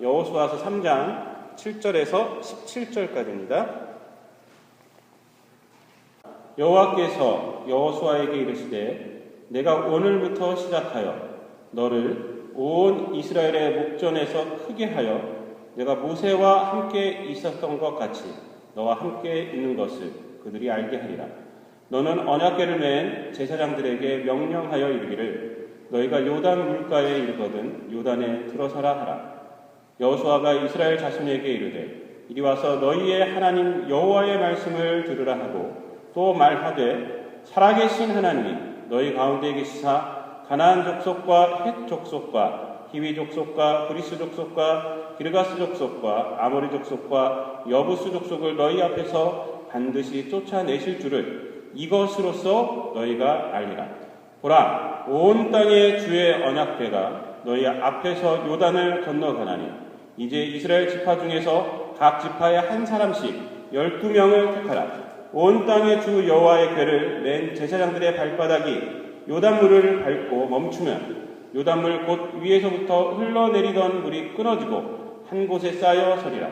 여호수아서 3장 7절에서 17절까지입니다. 여호와께서 여호수아에게 이르시되 내가 오늘부터 시작하여 너를 온 이스라엘의 목전에서 크게 하여 내가 모세와 함께 있었던 것 같이 너와 함께 있는 것을 그들이 알게 하리라. 너는 언약궤를 맨 제사장들에게 명령하여 이르기를 너희가 요단 물가에 이르거든 요단에 들어서라 하라. 여호수아가 이스라엘 자손에게 이르되 이리 와서 너희의 하나님 여호와의 말씀을 들으라 하고 또 말하되 살아계신 하나님이 너희 가운데 계시사 가나안 족속과 헷 족속과 히위 족속과 브리스 족속과 기르가스 족속과 아모리 족속과 여부스 족속을 너희 앞에서 반드시 쫓아내실 줄을 이것으로써 너희가 알리라. 보라, 온 땅의 주의 언약궤가 너희 앞에서 요단을 건너가나니 이제 이스라엘 지파 중에서 각 지파에 한 사람씩 12명을 택하라. 온 땅의 주 여호와의 궤를 맨 제사장들의 발바닥이 요단물을 밟고 멈추면 요단물 곧 위에서부터 흘러내리던 물이 끊어지고 한 곳에 쌓여 서리라.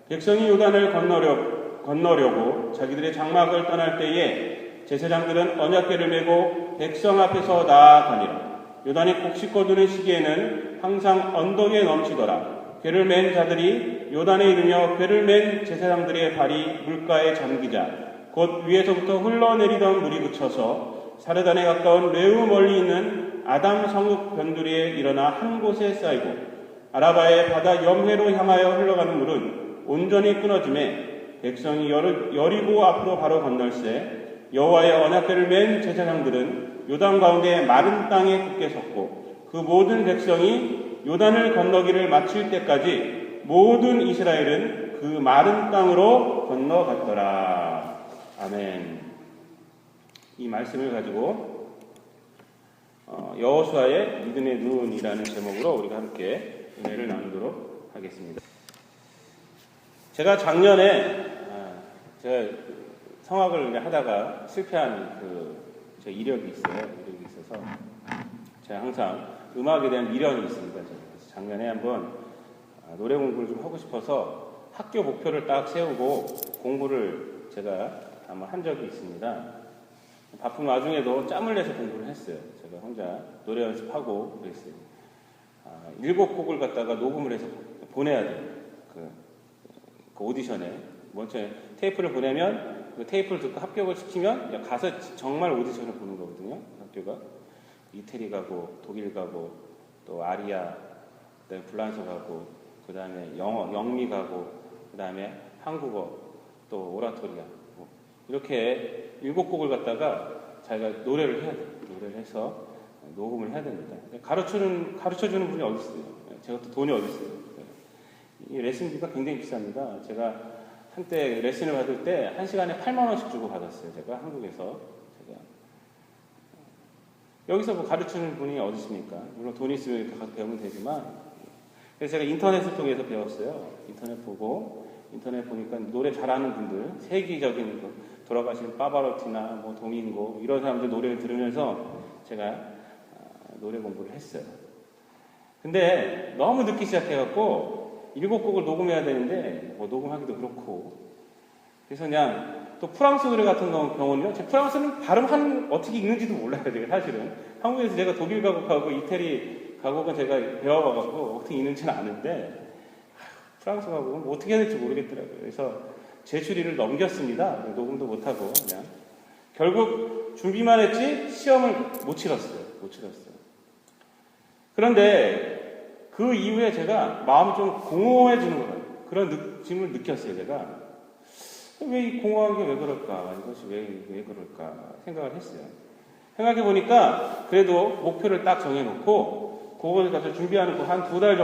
백성이 요단을 건너려고 자기들의 장막을 떠날 때에 제사장들은 언약궤를 메고 백성 앞에서 나아가니라. 요단이 곡식 거두는 시기에는 항상 언덕에 넘치더라. 궤를 맨 자들이 요단에 이르며 궤를 맨 제사장들의 발이 물가에 잠기자 곧 위에서부터 흘러내리던 물이 그쳐서 사르단에 가까운 매우 멀리 있는 아담 성읍 변두리에 일어나 한 곳에 쌓이고 아라바의 바다 염해로 향하여 흘러가는 물은 온전히 끊어짐에 백성이 여리고 앞으로 바로 건널세 여호와의 언약궤를 맨 제사장들은 요단 가운데 마른 땅에 굳게 섰고 그 모든 백성이 요단을 건너기를 마칠 때까지 모든 이스라엘은 그 마른 땅으로 건너갔더라. 아멘. 이 말씀을 가지고 여호수아의 믿음의 눈이라는 제목으로 우리가 함께 은혜를 나누도록 하겠습니다. 제가 작년에 제가 성악을 하다가 실패한 제 이력이 있어서 제가 항상 음악에 대한 미련이 있습니다. 그래서 작년에 한번 노래 공부를 좀 하고 싶어서 학교 목표를 딱 세우고 공부를 제가 한번 한 적이 있습니다. 바쁜 와중에도 짬을 내서 공부를 했어요. 제가 혼자 노래 연습하고 그랬어요. 7곡을 갖다가 녹음을 해서 보내야 돼요. 그 오디션에. 먼저 테이프를 보내면 그 테이프를 듣고 합격을 시키면 가서 정말 오디션을 보는 거거든요. 학교가. 이태리 가고 독일 가고 또 아리아, 그다음에 불란서 가고 그다음에 영어, 영미 가고 그다음에 한국어 또 오라토리아 이렇게 7곡을 갖다가 자기가 노래를 해야 돼요. 노래를 해서 녹음을 해야 됩니다. 가르쳐주는 분이 어디 있어요? 제가 또 돈이 어디 있어요? 이 레슨비가 굉장히 비쌉니다. 제가 한때 레슨을 받을 때 1시간에 8만 원씩 주고 받았어요. 제가 한국에서. 여기서 뭐 가르치는 분이 어디 있습니까? 물론 돈이 있으면 이렇게 가서 배우면 되지만. 그래서 제가 인터넷을 통해서 배웠어요. 인터넷 보니까 노래 잘하는 분들, 세계적인 돌아가신 파바로티나 뭐 도밍고 이런 사람들 노래를 들으면서 제가 노래 공부를 했어요. 근데 너무 늦기 시작해갖고 7곡을 녹음해야 되는데 뭐 녹음하기도 그렇고 그래서 그냥 또 프랑스 노래 같은 경우는요. 제 프랑스는 발음 어떻게 읽는지도 몰라요. 제가 사실은 한국에서 제가 독일 가곡하고 이태리 가곡은 제가 배워봐갖고 어떻게 읽는지는 아는데 프랑스 가곡은 뭐 어떻게 해야 될지 모르겠더라고요. 그래서 제출일을 넘겼습니다. 녹음도 못하고 그냥 결국 준비만 했지 시험을 못 치렀어요. 그런데 그 이후에 제가 마음이 좀 공허해지는 거예요. 그런 느낌을 느꼈어요. 제가 왜 이 공허한 게 왜 그럴까? 이것이 왜 그럴까? 생각을 했어요. 생각해 보니까 그래도 목표를 딱 정해놓고 그거를 가서 준비하는 거 한 2달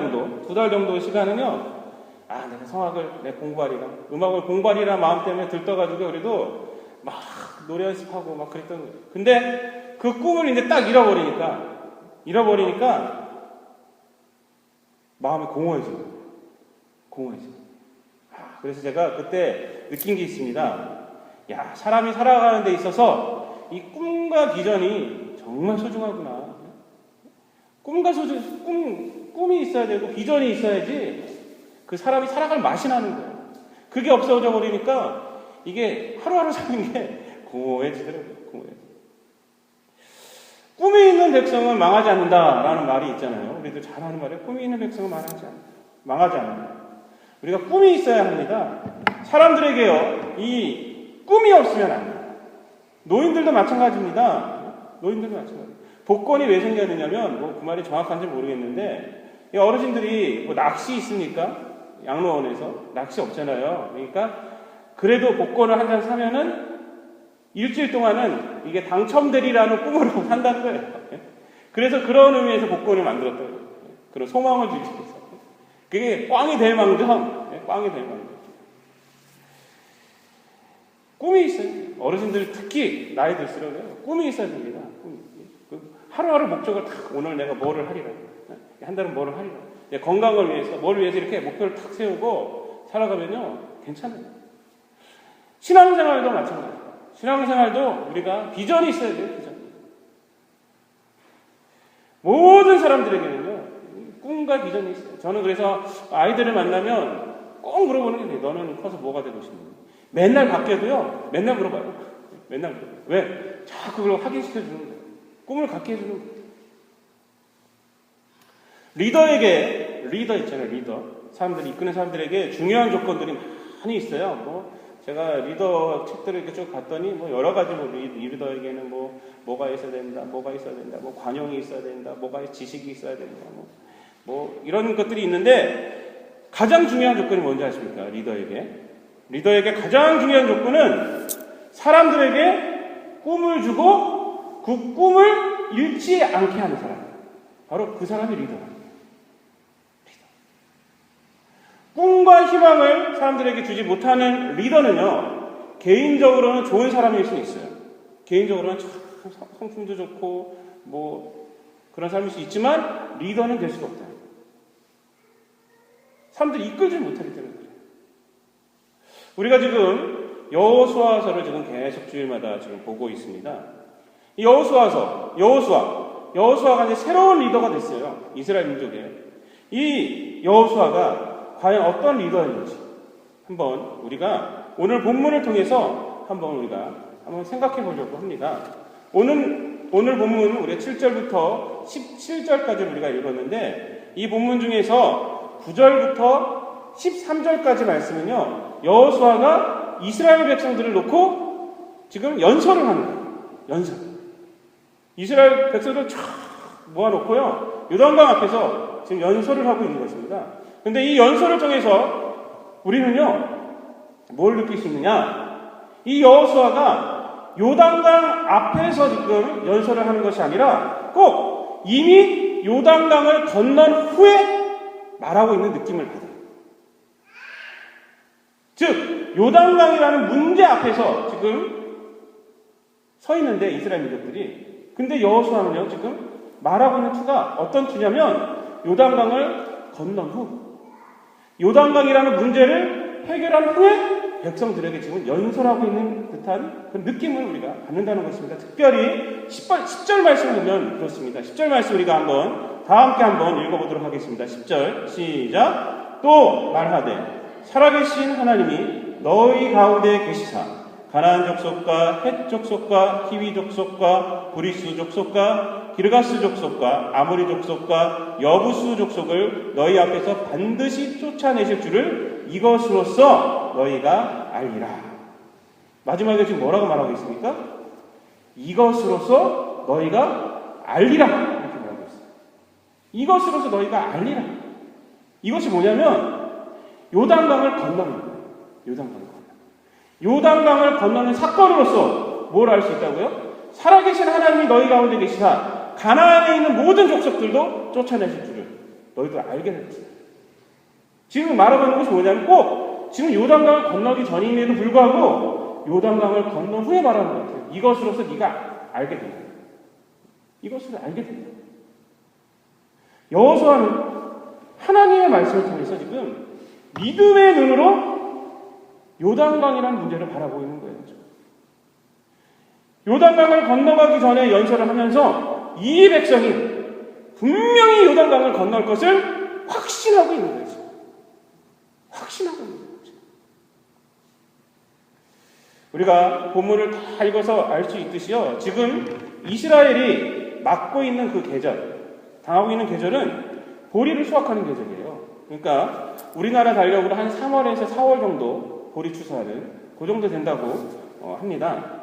정도 시간은요. 내가 성악을 공부하리라, 음악을 공부하리라 마음 때문에 들떠가지고 그래도 막 노래 연습하고 막 그랬던 거예요. 근데 그 꿈을 이제 딱 잃어버리니까 마음이 공허해지고. 그래서 제가 그때 느낀 게 있습니다. 사람이 살아가는 데 있어서 이 꿈과 비전이 정말 소중하구나. 꿈이 있어야 되고 비전이 있어야지 그 사람이 살아갈 맛이 나는 거예요. 그게 없어져 버리니까 이게 하루하루 사는 게 공허해지더라고요. 꿈이 있는 백성은 망하지 않는다라는 말이 있잖아요. 우리도 잘 하는 말이에요. 꿈이 있는 백성은 망하지 않는다. 우리가 꿈이 있어야 합니다. 사람들에게요, 이 꿈이 없으면 안 돼요. 노인들도 마찬가지입니다. 복권이 왜 생겼느냐면, 뭐 그 말이 정확한지 모르겠는데, 이 어르신들이 뭐 낚시 있습니까? 양로원에서 낚시 없잖아요. 그러니까 그래도 복권을 한 장 사면은 일주일 동안은 이게 당첨되리라는 꿈으로 산다는 거예요. 그래서 그런 의미에서 복권을 만들었다고 해요. 그런 소망을 주기 위해서. 그게 꽝이 될 망정. 꿈이 있어요. 어르신들 특히 나이 들수록요. 꿈이 있어야 됩니다. 하루하루 목적을 탁, 오늘 내가 뭐를 하리라. 한 달은 뭐를 하리라. 건강을 위해서, 뭘 위해서 이렇게 목표를 탁 세우고 살아가면요. 괜찮아요. 신앙생활도 마찬가지예요. 신앙생활도 우리가 비전이 있어야 돼요. 비전. 모든 사람들에게는요. 꿈과 비전이 있어요. 저는 그래서 아이들을 만나면 꼭 물어보는 게 돼요. 너는 커서 뭐가 되고 싶니? 맨날 바뀌어도요. 맨날 물어봐요. 왜? 자꾸 그걸 확인시켜 주는 거예요. 꿈을 갖게 해주는 거예요. 리더 있잖아요. 리더. 사람들이 이끄는 사람들에게 중요한 조건들이 많이 있어요. 뭐 제가 리더 책들을 이렇게 쭉 봤더니 뭐 여러 가지 뭐 리더에게는 뭐가 있어야 된다, 뭐 관용이 있어야 된다, 지식이 있어야 된다, 뭐 이런 것들이 있는데 가장 중요한 조건이 뭔지 아십니까? 리더에게 가장 중요한 조건은 사람들에게 꿈을 주고 그 꿈을 잃지 않게 하는 사람. 바로 그 사람이 리더입니다. 꿈과 희망을 사람들에게 주지 못하는 리더는요, 개인적으로는 좋은 사람일 수 있어요. 개인적으로는 참 성품도 좋고, 그런 사람일 수 있지만, 리더는 될 수가 없다. 사람들이 이끌지 못하기 때문에 그래요. 우리가 지금 여호수아서를 지금 계속 주일마다 지금 보고 있습니다. 이 여호수아가 이제 새로운 리더가 됐어요. 이스라엘 민족에. 이 여호수아가 과연 어떤 리더인지 한번 우리가 오늘 본문을 통해서 한번 생각해 보려고 합니다. 오늘 본문은 우리가 7절부터 17절까지 우리가 읽었는데 이 본문 중에서 9절부터 13절까지 말씀은요. 여호수아가 이스라엘 백성들을 놓고 지금 연설을 하는 거예요. 이스라엘 백성들을 쫙 모아놓고요. 요단강 앞에서 지금 연설을 하고 있는 것입니다. 근데 이 연설을 통해서 우리는요, 뭘 느낄 수 있느냐? 이 여호수아가 요단강 앞에서 지금 연설을 하는 것이 아니라 꼭 이미 요단강을 건넌 후에 말하고 있는 느낌을 받아요. 즉, 요단강이라는 문제 앞에서 지금 서 있는데 이스라엘 민족들이. 근데 여호수아는요, 지금 말하고 있는 투가 어떤 투냐면 요단강을 건넌 후. 요단강이라는 문제를 해결한 후에 백성들에게 지금 연설하고 있는 듯한 그런 느낌을 우리가 받는다는 것입니다. 특별히 10절 말씀을 보면 그렇습니다. 10절 말씀 우리가 다 함께 한번 읽어보도록 하겠습니다. 10절 시작. 또 말하되 살아계신 하나님이 너희 가운데 계시사 가나안 족속과 헷 족속과 히위 족속과 브리스 족속과 기르가스 족속과 아모리 족속과 여부수 족속을 너희 앞에서 반드시 쫓아내실 줄을 이것으로써 너희가 알리라. 마지막에 지금 뭐라고 말하고 있습니까? 이것으로써 너희가 알리라. 이렇게 말하고 있어요. 이것으로써 너희가 알리라. 이것이 뭐냐면 요단강을 건너는 거예요. 요단강을 건너는 사건으로서 뭘 알 수 있다고요? 살아계신 하나님이 너희 가운데 계시사 가나안에 있는 모든 족속들도 쫓아내실 줄을 너희도 알게 됐어요. 지금 말하고 있는 것이 뭐냐면 꼭 지금 요단강을 건너기 전임에도 불구하고 요단강을 건넌 후에 말하는 것 같아요. 이것으로서 네가 알게 된다. 이것을 알게 된다. 여호수아는 하나님의 말씀을 통해서 지금 믿음의 눈으로 요단강이라는 문제를 바라보고 있는 거예요. 요단강을 건너가기 전에 연설을 하면서 이 백성이 분명히 요단강을 건널 것을 확신하고 있는 거예요. 확신하고 있는 거죠. 우리가 본문을 다 읽어서 알 수 있듯이요. 지금 이스라엘이 맡고 있는 그 계절, 당하고 있는 계절은 보리를 수확하는 계절이에요. 그러니까 우리나라 달력으로 한 3월에서 4월 정도 보리 추수하는 그 정도 된다고 합니다.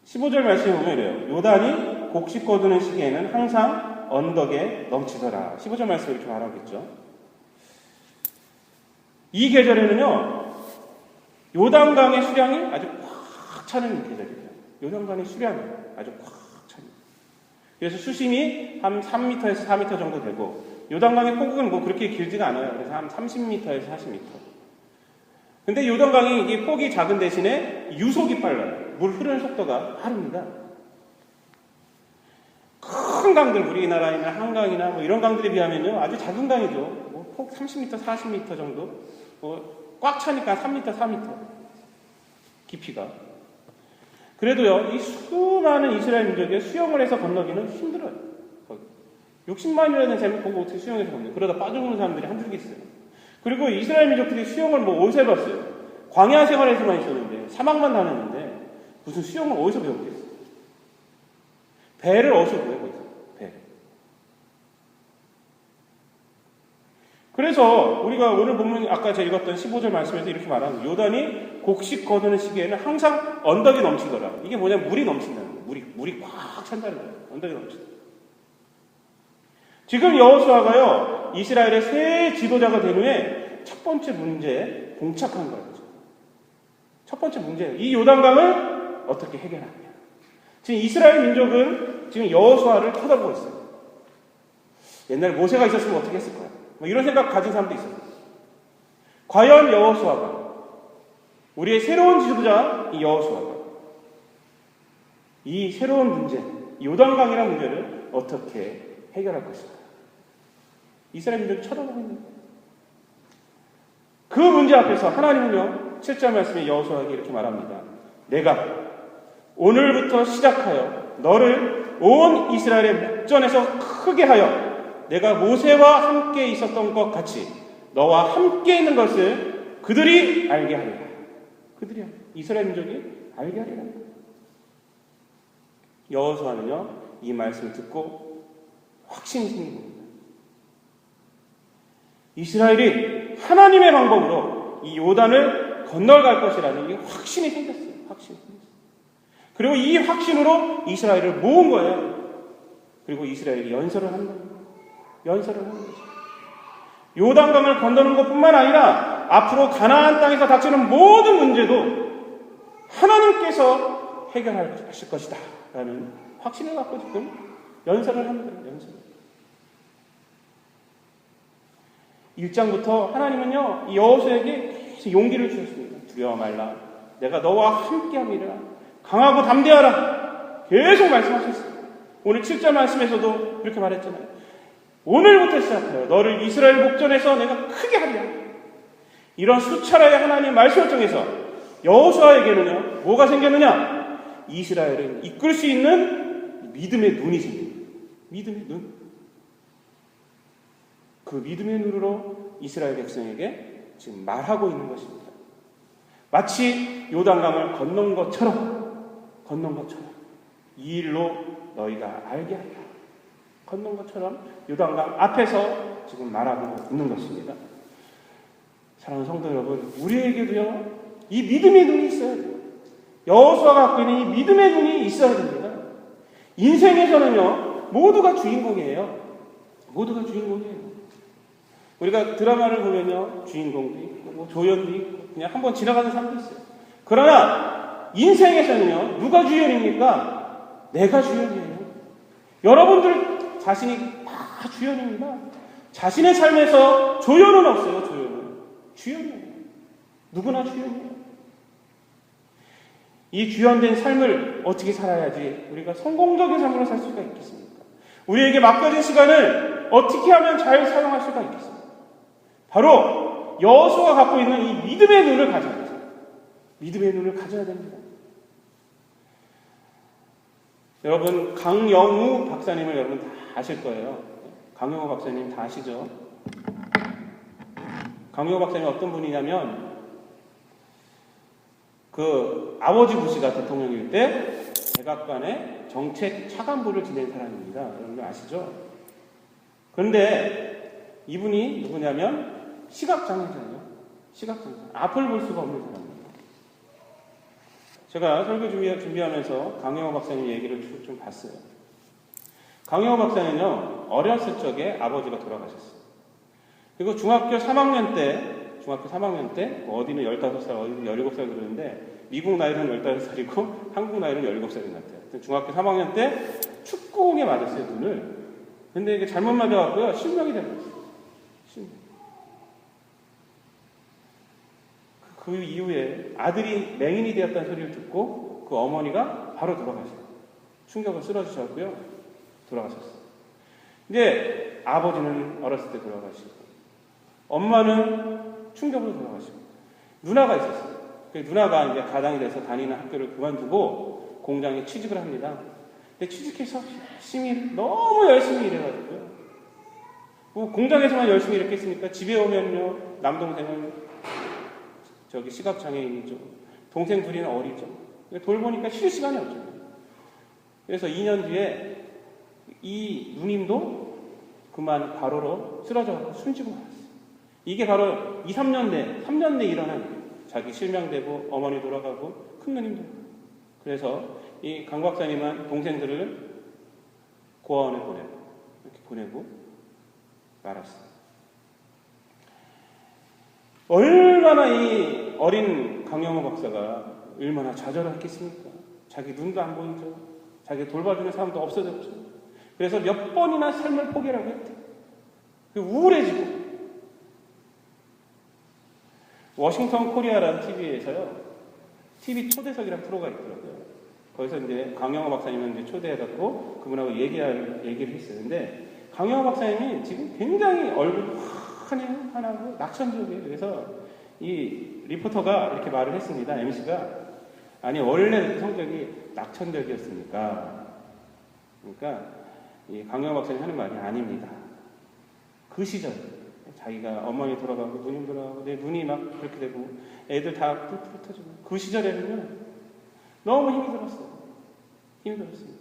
15절 말씀에 보면 이래요. 요단이 곡식 거두는 시기에는 항상 언덕에 넘치더라. 15절 말씀에 이렇게 말하고 있죠. 이 계절에는요, 요단강의 수량이 아주 꽉 차는 계절이에요. 요단강의 수량이 아주 꽉 차는. 그래서 수심이 한 3m에서 4m 정도 되고, 요단강의 폭은 뭐 그렇게 길지가 않아요. 그래서 한 30m에서 40m. 근데 요단강이 이게 폭이 작은 대신에 유속이 빨라요. 물 흐르는 속도가 빠릅니다. 큰 강들, 우리나라에는 한강이나 뭐 이런 강들에 비하면요, 아주 작은 강이죠. 뭐 폭 30m, 40m 정도. 꽉 차니까 3m, 4m. 깊이가. 그래도요, 이 수많은 이스라엘 민족이 수영을 해서 건너기는 힘들어요. 60만이라는 재미 보고 어떻게 수영해서 건너요? 그러다 빠져오는 사람들이 한둘 개 있어요. 그리고 이스라엘 민족들이 수영을 뭐 어디서 해봤어요? 광야 생활에서만 있었는데, 사막만 다녔는데, 무슨 수영을 어디서 배웠겠어요? 배를 어디서 배우고 있어요? 배. 그래서 우리가 오늘 보면 아까 제가 읽었던 15절 말씀에서 이렇게 말하는 요단이 곡식 거두는 시기에는 항상 언덕이 넘치더라. 이게 뭐냐면 물이 넘친다는 거예요. 물이 꽉 찬다는 거예요. 언덕이 넘친다. 지금 여호수아가요, 이스라엘의 새 지도자가 된 후에 첫 번째 문제에 봉착한 거예요. 첫 번째 문제예요. 이 요단강을 어떻게 해결하냐. 지금 이스라엘 민족은 지금 여호수아를 쳐다보고 있어요. 옛날에 모세가 있었으면 어떻게 했을 거야? 뭐 이런 생각 가진 사람도 있어요. 과연 여호수아가, 우리의 새로운 지도자 이 여호수아가 이 새로운 문제, 요단강이라는 문제를 어떻게 해결할 것일까? 이스라엘 민족이 쳐다보고 있는 거예요. 그 문제 앞에서 하나님은요, 7절 말씀에 여호수아에게 이렇게 말합니다. 내가 오늘부터 시작하여 너를 온 이스라엘의 목전에서 크게 하여 내가 모세와 함께 있었던 것 같이 너와 함께 있는 것을 그들이 알게 하리라. 그들이 이스라엘 민족이 알게 하리라. 여호수아는요, 이 말씀을 듣고 확신이 생긴 겁니다. 이스라엘이 하나님의 방법으로 이 요단을 건너갈 것이라는 이 확신이 생겼어요. 확신이 생겼어요. 그리고 이 확신으로 이스라엘을 모은 거예요. 그리고 이스라엘이 연설을 하는 거예요. 연설을 하는 거죠. 요단강을 건너는 것뿐만 아니라 앞으로 가나안 땅에서 닥치는 모든 문제도 하나님께서 해결하실 것이다 라는 확신을 갖고 지금 연설을 하는 거예요. 연설. 1장부터 하나님은요, 여호수아에게 계속 용기를 주셨습니다. 두려워 말라. 내가 너와 함께함이라. 강하고 담대하라. 계속 말씀하셨어요. 오늘 7절 말씀에서도 그렇게 말했잖아요. 오늘부터 시작하여 너를 이스라엘 목전에서 내가 크게 하리라. 이런 수차례의 하나님의 말씀을 통해서 여호수아에게는요, 뭐가 생겼느냐? 이스라엘을 이끌 수 있는 믿음의 눈이 생깁니다. 믿음의 눈. 그 믿음의 눈으로 이스라엘 백성에게 지금 말하고 있는 것입니다. 마치 요단강을 건넌 것처럼 이 일로 너희가 알게 하리라. 건넌 것처럼 요단강 앞에서 지금 말하고 있는 것입니다. 사랑하는 성도 여러분, 우리에게도요, 이 믿음의 눈이 있어야 돼요. 여호수아가 갖고 있는 이 믿음의 눈이 있어야 됩니다. 인생에서는요, 모두가 주인공이에요. 모두가 주인공이에요. 우리가 드라마를 보면요, 주인공도 있고, 뭐 조연도 있고, 그냥 한번 지나가는 사람도 있어요. 그러나 인생에서는요, 누가 주연입니까? 내가 주연이에요. 여러분들 자신이 다 주연입니다. 자신의 삶에서 조연은 없어요. 조연은 주연이에요. 누구나 주연이에요. 이 주연된 삶을 어떻게 살아야지 우리가 성공적인 삶으로 살 수가 있겠습니까? 우리에게 맡겨진 시간을 어떻게 하면 잘 사용할 수가 있겠습니까? 바로 여호수아가 갖고 있는 이 믿음의 눈을 가져야 돼요. 믿음의 눈을 가져야 됩니다. 여러분, 강영우 박사님을 여러분 다 아실 거예요. 강영우 박사님 다 아시죠? 강영우 박사님 어떤 분이냐면, 그 아버지 부시가 대통령일 때 백악관의 정책 차관부를 지낸 사람입니다. 여러분 아시죠? 그런데 이분이 누구냐면 시각장애자예요. 시각장애자. 앞을 볼 수가 없는 사람입니다. 제가 설교 준비하면서 강영호 박사님 얘기를 좀 봤어요. 강영호 박사는요, 어렸을 적에 아버지가 돌아가셨어요. 그리고 중학교 3학년 때, 어디는 15살, 어디는 17살 그러는데, 미국 나이로는 15살이고, 한국 나이로는 17살인 것 같아요. 중학교 3학년 때 축구공에 맞았어요, 눈을. 근데 이게 잘못 맞아갖고요, 실명이 되버렸어요. 실명. 그 이후에 아들이 맹인이 되었다는 소리를 듣고 그 어머니가 바로 돌아가셨어요. 충격을 쓰러지셨고요. 돌아가셨어요. 이제 아버지는 어렸을 때 돌아가시고 엄마는 충격으로 돌아가시고 누나가 있었어요. 그 누나가 이제 가장이 돼서 다니는 학교를 그만두고 공장에 취직을 합니다. 근데 취직해서 너무 열심히 일해가지고요. 뭐 공장에서만 열심히 이렇게 했으니까 집에 오면요, 남동생은 저기 시각장애인이죠. 동생 둘이는 어리죠. 돌보니까 쉴 시간이 없죠. 그래서 2년 뒤에 이 누님도 그만 과로로 쓰러져서 숨지고 말았어요. 이게 바로 3년 내 일어난 일이에요. 자기 실명되고 어머니 돌아가고 큰 누님도. 그래서 이 강 박사님은 동생들을 고아원에 보내고 말았어요. 얼마나 이 어린 강영호 박사가 얼마나 좌절했겠습니까? 자기 눈도 안 보이죠. 자기 돌봐주는 사람도 없어졌죠. 그래서 몇 번이나 삶을 포기하라고 했대. 우울해지고. 워싱턴 코리아라는 TV에서요, TV 초대석이라는 프로가 있더라고요. 거기서 이제 강영호 박사님을 이제 초대해갖고 그분하고 얘기를 했어요. 근데 강영호 박사님이 지금 굉장히 얼굴이 환하고 낙천적이에요. 그래서 이 리포터가 이렇게 말을 했습니다. MC가. 아니, 원래 성격이 낙천적이었으니까. 그러니까 이 강영호 박사님 하는 말이 아닙니다. 그 시절 자기가 어머니 돌아가고 누님 돌아가고 내 눈이 막 그렇게 되고 애들 다 뿔뿔 터지고 그 시절에는요, 너무 힘이 들었어요.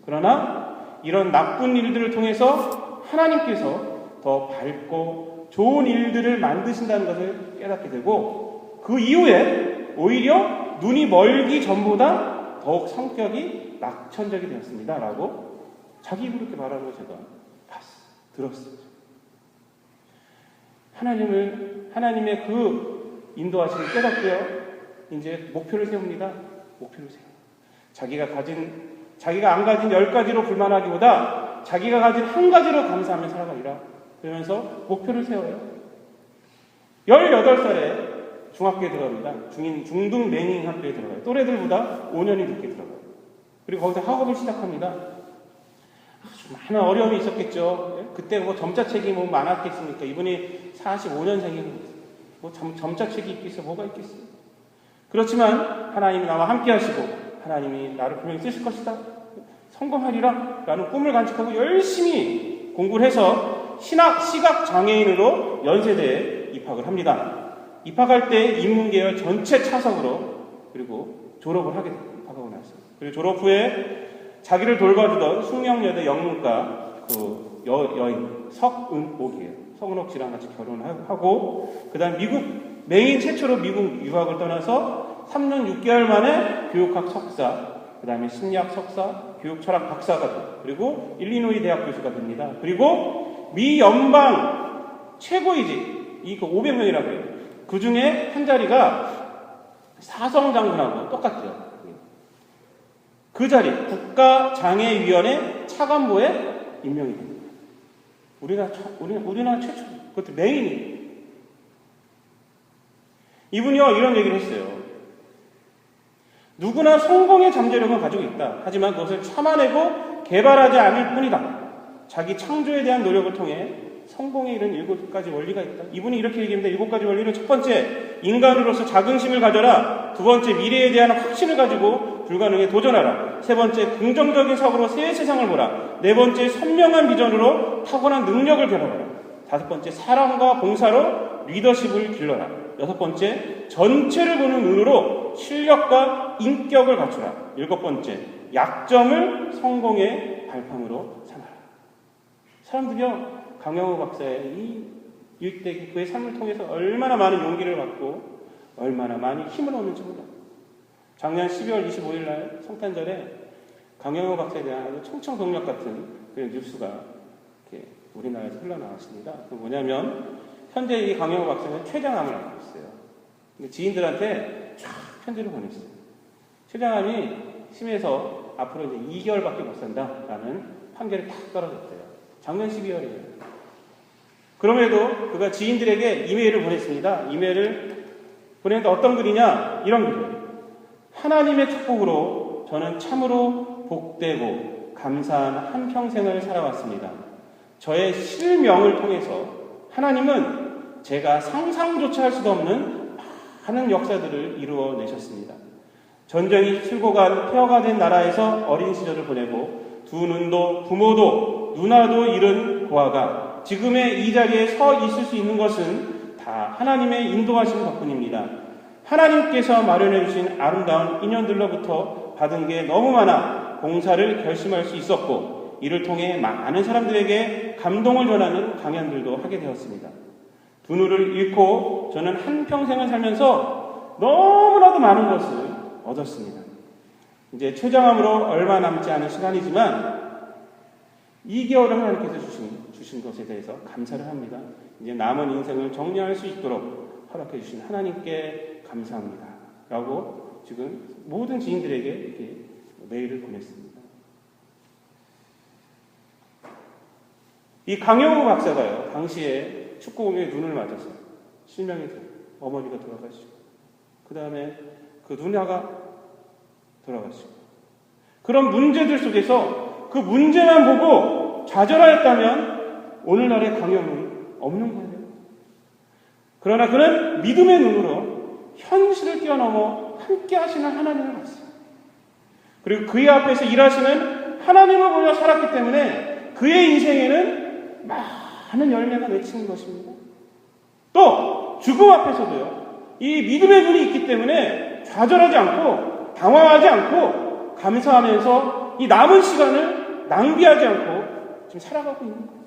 그러나 이런 나쁜 일들을 통해서 하나님께서 더 밝고 좋은 일들을 만드신다는 것을 깨닫게 되고, 그 이후에 오히려 눈이 멀기 전보다 더욱 성격이 낙천적이 되었습니다. 라고 자기 입으로 이렇게 말하는 걸 제가 들었어요. 하나님의 그 인도하심을 깨닫고요, 이제 목표를 세웁니다. 목표를 세워요. 자기가 안 가진 10가지로 불만하기보다 자기가 가진 한 가지로 감사하며 살아가리라. 그러면서 목표를 세워요. 18살에 중학교에 들어갑니다. 중등 맹인 학교에 들어가요. 또래들보다 5년이 늦게 들어가요. 그리고 거기서 학업을 시작합니다. 아주 많은 어려움이 있었겠죠. 그때 뭐 점자책이 뭐 많았겠습니까? 이분이 45년생이고 뭐 점자책이 있겠어요? 뭐가 있겠어요? 그렇지만 하나님이 나와 함께 하시고 하나님이 나를 분명히 쓰실 것이다, 성공하리라 라는 꿈을 간직하고 열심히 공부를 해서 시각장애인으로 연세대에 입학을 합니다. 입학할 때 인문계열 전체 차석으로, 그리고 졸업을 하게 됩니다. 입학하고 나서. 그리고 졸업 후에 자기를 돌봐주던 숙명여대 영문과 그 여인 석은옥이에요. 석은옥 씨랑 같이 결혼하고, 그 다음 맹인 최초로 미국 유학을 떠나서 3년 6개월 만에 교육학 석사, 그 다음에 심리학 석사, 교육철학 박사가 되고, 그리고 일리노이 대학 교수가 됩니다. 그리고 미 연방 최고이직, 이거 500명이라고 해요. 그 중에 한 자리가 사성 장군하고 똑같죠. 그 자리, 국가장애위원회 차관보에 임명이 됩니다. 우리나라 최초, 그것도 맹인이에요. 이분이요, 이런 얘기를 했어요. 누구나 성공의 잠재력은 가지고 있다. 하지만 그것을 참아내고 개발하지 않을 뿐이다. 자기 창조에 대한 노력을 통해 성공에 이른 7가지 원리가 있다. 이분이 이렇게 얘기합니다. 7가지 원리는 첫 번째, 인간으로서 자긍심을 가져라. 두 번째, 미래에 대한 확신을 가지고 불가능에 도전하라. 세 번째, 긍정적인 사고로 새 세상을 보라. 네 번째, 선명한 비전으로 타고난 능력을 개발하라. 다섯 번째, 사랑과 봉사로 리더십을 길러라. 여섯 번째, 전체를 보는 눈으로 실력과 인격을 갖추라. 일곱 번째, 약점을 성공의 발판으로 삼아라. 사람들이요, 강영우 박사의 이 일대 그의 삶을 통해서 얼마나 많은 용기를 받고 얼마나 많이 힘을 얻는지 몰라요. 작년 12월 25일 날 성탄절에 강영우 박사에 대한 청천벽력 같은 그런 뉴스가 이렇게 우리나라에서 흘러나왔습니다. 그 뭐냐면 현재 이 강영우 박사는 췌장암을 앓고 있어요. 근데 지인들한테 쫙 편지를 보냈어요. 췌장암이 심해서 앞으로 이제 2개월밖에 못 산다라는 판결이 딱 떨어졌대요. 작년 12월이에요. 그럼에도 그가 지인들에게 이메일을 보냈습니다. 이메일을 보냈는데 어떤 글이냐? 이런 글이에요. 하나님의 축복으로 저는 참으로 복되고 감사한 한평생을 살아왔습니다. 저의 실명을 통해서 하나님은 제가 상상조차 할 수도 없는 많은 역사들을 이루어내셨습니다. 전쟁이 치고 간 폐허가 된 나라에서 어린 시절을 보내고 두 눈도 부모도 누나도 잃은 고아가 지금의 이 자리에 서 있을 수 있는 것은 다 하나님의 인도하심 덕분입니다. 하나님께서 마련해 주신 아름다운 인연들로부터 받은 게 너무 많아 봉사를 결심할 수 있었고 이를 통해 많은 사람들에게 감동을 전하는 강연들도 하게 되었습니다. 두 눈을 잃고 저는 한평생을 살면서 너무나도 많은 것을 얻었습니다. 이제 췌장암으로 얼마 남지 않은 시간이지만 2개월을 하나님께서 주신 것에 대해서 감사를 합니다. 이제 남은 인생을 정리할 수 있도록 허락해 주신 하나님께 감사합니다. 라고 지금 모든 지인들에게 이렇게 메일을 보냈습니다. 이 강영우 박사가요, 당시에 축구공의 눈을 맞아서 실명이 돼요. 어머니가 돌아가시고, 그 다음에 그 누나가 돌아가시고, 그런 문제들 속에서 그 문제만 보고 좌절하였다면 오늘날의 강영우는 없는 거예요. 그러나 그는 믿음의 눈으로 현실을 뛰어넘어 함께 하시는 하나님을 봤어요. 그리고 그의 앞에서 일하시는 하나님을 보며 살았기 때문에 그의 인생에는 많은 열매가 맺히는 것입니다. 또 죽음 앞에서도요, 이 믿음의 눈이 있기 때문에 좌절하지 않고 당황하지 않고 감사하면서 이 남은 시간을 낭비하지 않고 지금 살아가고 있는 거예요.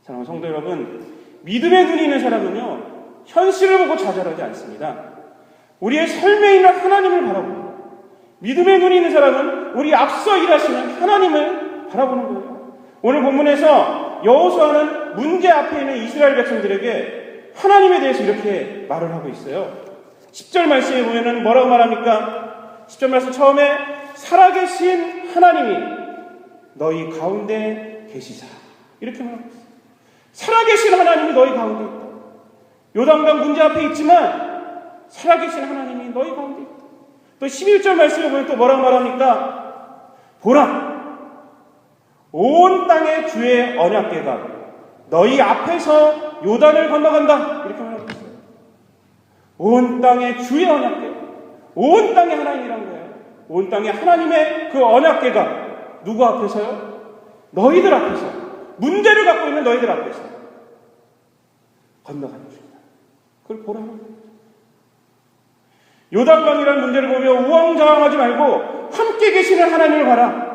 사랑하는 성도 여러분, 믿음의 눈이 있는 사람은요, 현실을 보고 좌절하지 않습니다. 우리의 삶에 있는 하나님을 바라봅니다. 믿음의 눈이 있는 사람은 우리 앞서 일하시는 하나님을 바라보는 거예요. 오늘 본문에서 여호수아는 문제 앞에 있는 이스라엘 백성들에게 하나님에 대해서 이렇게 말을 하고 있어요. 10절 말씀에 보면은 뭐라고 말합니까? 10절 말씀 처음에 살아계신 하나님이 너희 가운데 계시사, 이렇게 말하고 있어요. 살아계신 하나님이 너희 가운데 있다. 요단강 문제 앞에 있지만 살아계신 하나님이 너희 가운데 있다. 또 11절 말씀에 보면 또 뭐라고 말합니까? 보라, 온 땅의 주의 언약궤가 너희 앞에서 요단을 건너간다, 이렇게 말하고 있어요. 온 땅의 주의 언약궤, 온 땅의 하나님이란 거예요. 온 땅의 하나님의 그 언약궤가 누구 앞에서요? 너희들 앞에서, 문제를 갖고 있는 너희들 앞에서 건너가는 중이다. 그걸 보라는 거예요. 요단강이라는 문제를 보며 우왕좌왕하지 말고 함께 계시는 하나님을 봐라.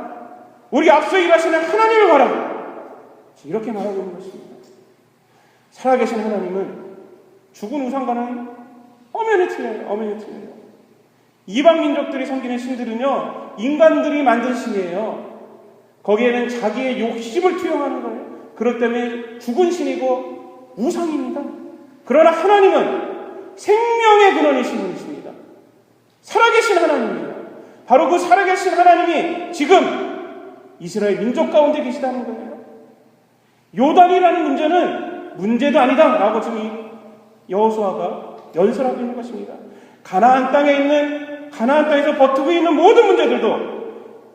우리 앞서 일하시는 하나님을 봐라. 이렇게 말하고 있는 것입니다. 살아계신 하나님은 죽은 우상과는 엄연히 틀려요. 이방 민족들이 섬기는 신들은요, 인간들이 만든 신이에요. 거기에는 자기의 욕심을 투영하는 거예요. 그렇기 때문에 죽은 신이고 우상입니다. 그러나 하나님은 생명의 근원이신 분이십니다. 살아계신 하나님이에요. 바로 그 살아계신 하나님이 지금 이스라엘 민족 가운데 계시다는 거예요. 요단이라는 문제는 문제도 아니다 라고 지금 여호수아가 연설하고 있는 것입니다. 가나안 땅에서 버티고 있는 모든 문제들도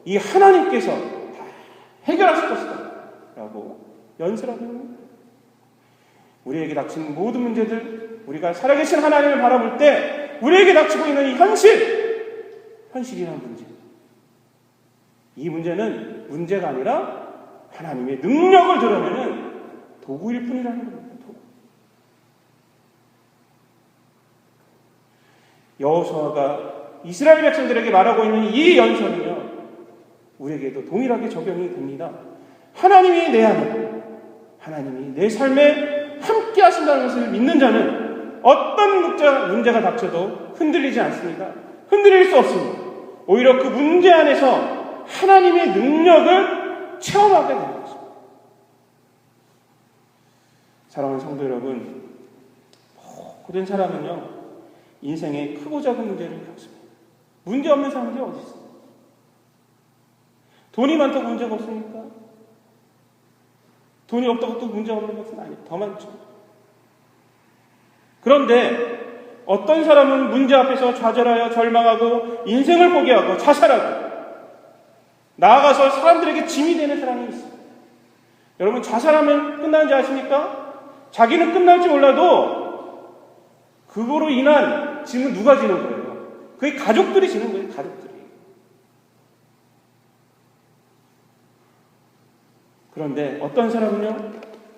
이 하나님께서 다 해결하실 것이다 라고 연설하고 있는 거예요. 우리에게 닥친 모든 문제들, 우리가 살아계신 하나님을 바라볼 때 우리에게 닥치고 있는 이 현실, 현실이란 문제. 이 문제는 문제가 아니라 하나님의 능력을 드러내는 도구일 뿐이라는 겁니다. 도구. 여호수아가 이스라엘 백성들에게 말하고 있는 이 연설은요, 우리에게도 동일하게 적용이 됩니다. 하나님이 내 안에, 하나님이 내 삶에 함께 하신다는 것을 믿는 자는 어떤 문제가 닥쳐도 흔들리지 않습니다. 흔들릴 수 없습니다. 오히려 그 문제 안에서 하나님의 능력을 체험하게 되는 것입니다. 사랑하는 성도 여러분, 모든 사람은요, 인생에 크고 작은 문제를 겪습니다. 문제 없는 사람들이 어디 있어요? 돈이 많다고 문제가 없습니까? 돈이 없다고 또 문제가 없는 것은 아니에요. 더 많죠. 그런데 어떤 사람은 문제 앞에서 좌절하여 절망하고 인생을 포기하고 자살하고 나아가서 사람들에게 짐이 되는 사람이 있어요. 여러분, 자살하면 끝나는지 아십니까? 자기는 끝날지 몰라도 그거로 인한 짐은 누가 지는 거예요? 그게 가족들이 지는 거예요. 가족들이. 그런데 어떤 사람은요,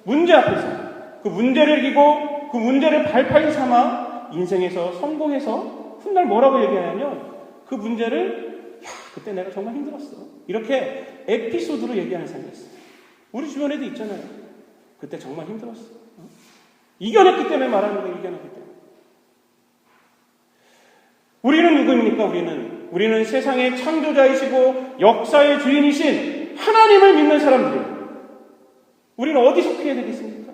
문제 앞에서 그 문제를 이기고 그 문제를 발판이 삼아 인생에서 성공해서 훗날 뭐라고 얘기하냐면 그 문제를 그때 내가 정말 힘들었어, 이렇게 에피소드로 얘기하는 사람이 있어요. 우리 주변에도 있잖아요. 그때 정말 힘들었어. 이겨냈기 때문에 말하는 거예요. 이겨냈기 때문에. 우리는 누구입니까? 우리는 세상의 창조자이시고 역사의 주인이신 하나님을 믿는 사람들이에요. 우리는 어디 속해야 되겠습니까?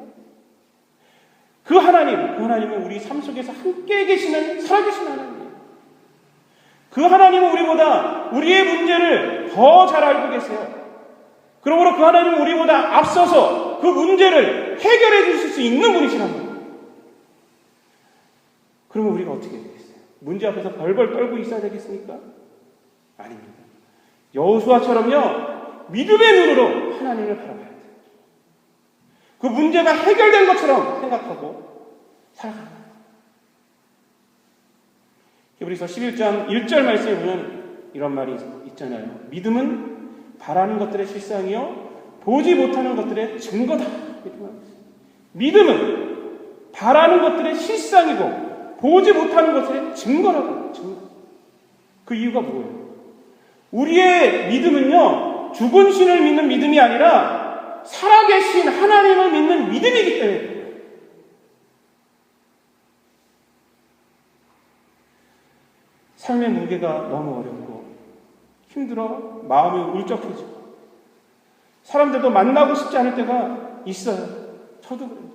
그 하나님은 우리 삶 속에서 함께 계시는 살아계신 하나님이에요. 그 하나님은 우리보다 우리의 문제를 더 잘 알고 계세요. 그러므로 그 하나님은 우리보다 앞서서 그 문제를 해결해 주실 수 있는 분이시란 말이에요. 그러면 우리가 어떻게 해야 되겠어요? 문제 앞에서 벌벌 떨고 있어야 되겠습니까? 아닙니다. 여호수아처럼요, 믿음의 눈으로 하나님을 바라봐야 돼요. 그 문제가 해결된 것처럼 생각하고 살아가는 거예요. 히브리서 11장 1절 말씀에 보면 이런 말이 있잖아요. 믿음은 바라는 것들의 실상이요 보지 못하는 것들의 증거다. 이렇게 말합니다. 믿음은 바라는 것들의 실상이고 보지 못하는 것들의 증거라고. 증거. 그 이유가 뭐예요? 우리의 믿음은요, 죽은 신을 믿는 믿음이 아니라 살아계신 하나님을 믿는 믿음이기 때문에. 삶의 무게가 너무 어렵고 힘들어 마음이 울적해지고 사람들도 만나고 싶지 않을 때가 있어요. 저도 그래요.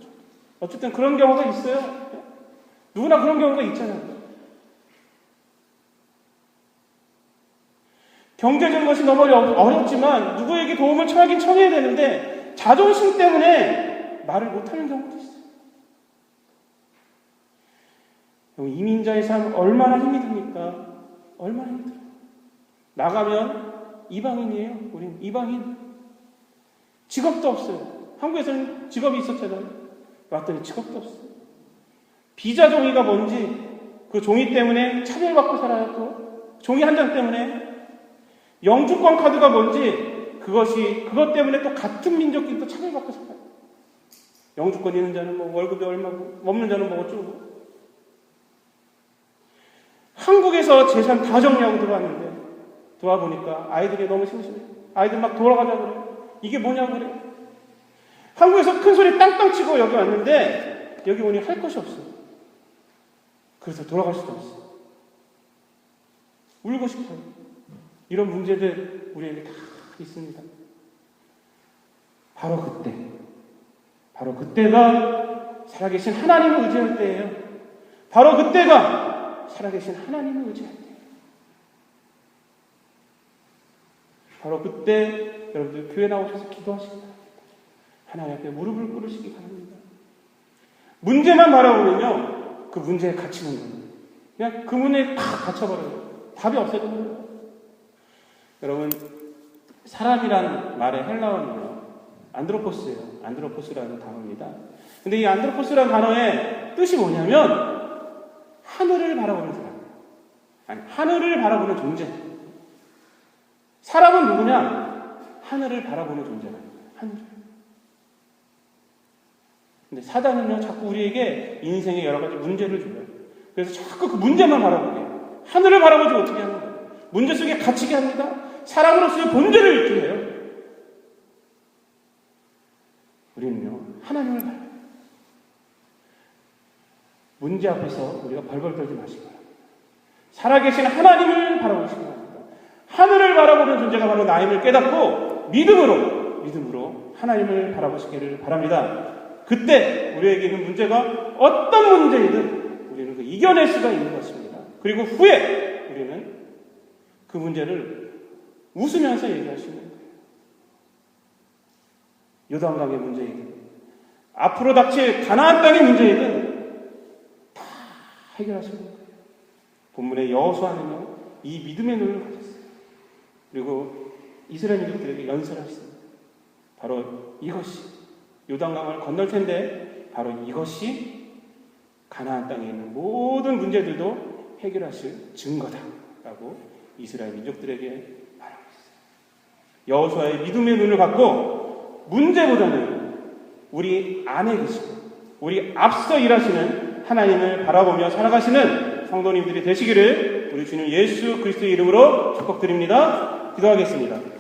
어쨌든 그런 경우가 있어요. 누구나 그런 경우가 있잖아요. 경제적인 것이 너무 어렵지만 누구에게 도움을 청하긴 청해야 되는데 자존심 때문에 말을 못하는 경우도 있어요. 이민자의 삶 얼마나 힘이 듭니까? 얼마나 힘들어요. 나가면 이방인이에요. 우리는 이방인. 직업도 없어요. 한국에서는 직업이 있었잖아요. 왔더니 직업도 없어요. 비자 종이가 뭔지 그 종이 때문에 차별받고 살아요. 또 종이 한 장 때문에. 영주권 카드가 뭔지 그것 때문에 또 같은 민족끼리 또 차별받고 살아요. 영주권 있는 자는 뭐 월급이 얼마고 없는 자는 뭐 어쩌고. 한국에서 재산 다 정리하고 들어왔는데 들어와보니까 아이들이 너무 심심해. 아이들 막 돌아가자 그래. 이게 뭐냐고 그래. 한국에서 큰 소리 땅땅 치고 여기 왔는데 여기 오니 할 것이 없어. 그래서 돌아갈 수도 없어. 울고 싶어요. 이런 문제들 우리에게 다 있습니다. 바로 그때가 살아계신 하나님을 의지할 때예요. 바로 그때가 살아계신 하나님을 의지할 때예요. 바로 그때 여러분들 교회 나오셔서 기도하시기 바랍니다. 하나님 앞에 무릎을 꿇으시기 바랍니다. 문제만 바라보면요, 그 문제에 갇히는 거예요. 그냥 그 문에 다 갇혀버려요. 답이 없어지는 거예요. 여러분, 사람이란 말의 헬라어는요, 안드로포스예요. 안드로포스라는 단어입니다. 근데 이 안드로포스라는 단어의 뜻이 뭐냐면 하늘을 바라보는 사람. 아니, 하늘을 바라보는 존재. 사람은 누구냐? 하늘을 바라보는 존재라는 거예요. 하늘을. 근데 사단은요, 자꾸 우리에게 인생의 여러 가지 문제를 줘요. 그래서 자꾸 그 문제만 바라보게 해요. 하늘을 바라보지 못하게 하는 거예요. 문제 속에 갇히게 합니다. 사람으로서의 본질을 잃게 해요. 우리는요, 하나님을 바라봐요. 문제 앞에서 우리가 벌벌 떨지 마시기 바랍니다. 살아계신 하나님을 바라보시기 바랍니다. 하늘을 바라보는 존재가 바로 나임을 깨닫고 믿음으로 하나님을 바라보시기를 바랍니다. 그때 우리에게 있는 문제가 어떤 문제이든 우리는 그 이겨낼 수가 있는 것입니다. 그리고 후에 우리는 그 문제를 웃으면서 얘기할 수 있는 거예요. 요단강의 문제이든 앞으로 닥칠 가나안 땅의 문제이든 다 해결할 수 있는 거예요. 본문의 여호수아는요, 이 믿음의 눈을 가졌어요. 그리고 이스라엘 민족들에게 연설하셨습니다. 바로 이것이 요단강을 건널 텐데 바로 이것이 가나안 땅에 있는 모든 문제들도 해결하실 증거다라고 이스라엘 민족들에게 말하고 있어요. 여호수아의 믿음의 눈을 갖고 문제보다는 우리 안에 계시고 우리 앞서 일하시는 하나님을 바라보며 살아가시는 성도님들이 되시기를 우리 주님 예수 그리스도의 이름으로 축복드립니다. 기도하겠습니다.